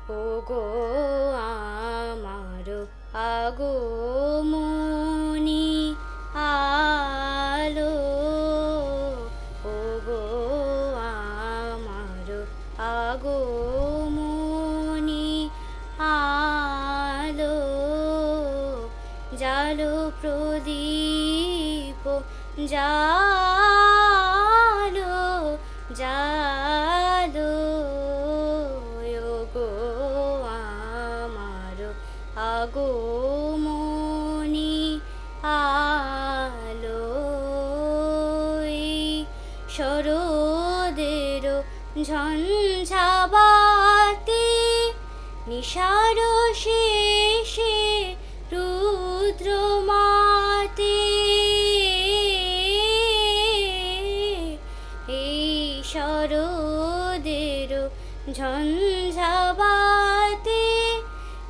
ওগো আমার আগমনী আলো, ওগো আমার আগমনী আলো, জালো প্রদীপ জালো জালো, ওগো আমার আগমনী আলো। শরদের ঝঞ্ঝাবাতি নিশার শেষে রুদ্র মাতে, এই শরদের ঝঞ্ঝাবাতি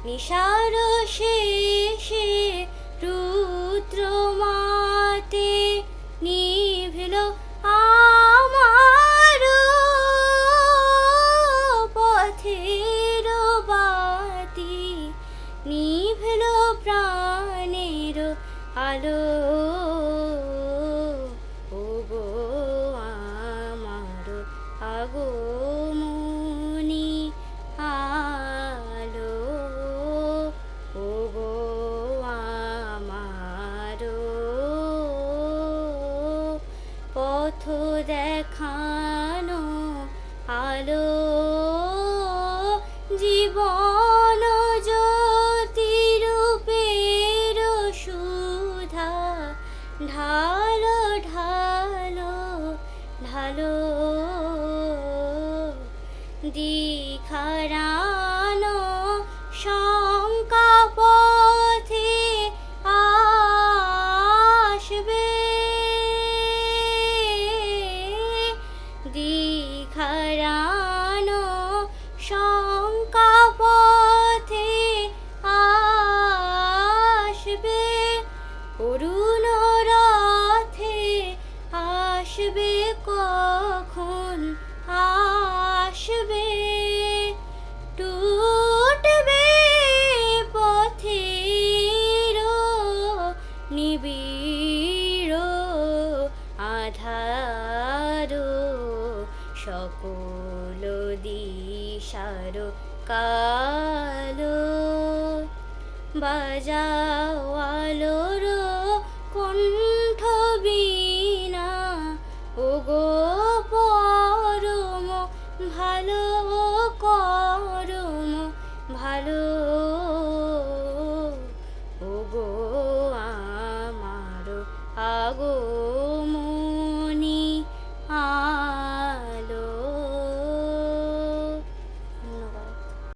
নিশার শেষে রুদ্র মাতে নিভিল আমার পথের বাতি, নিভিল প্রাণের আলো, ওগো আমার আগমনী আলো, ওগো আমার পথ দেখানো আলো, জীবন জ্যোতি রূপের সুধা ঢালো ঢালো ঢালো, দিখারানো শঙ্কা পথে আসবে, দিখারানো শঙ্কা পথে আসবে, অরুণ রথে আসবে কখন আসবে, টুটবে পথের নিবিড় আধার, সকল দিশার কালো, বাজাও আলোর কণ্ঠ বীণা, ওগো পরম ভালো করম ভালো, ওগো আমার আগো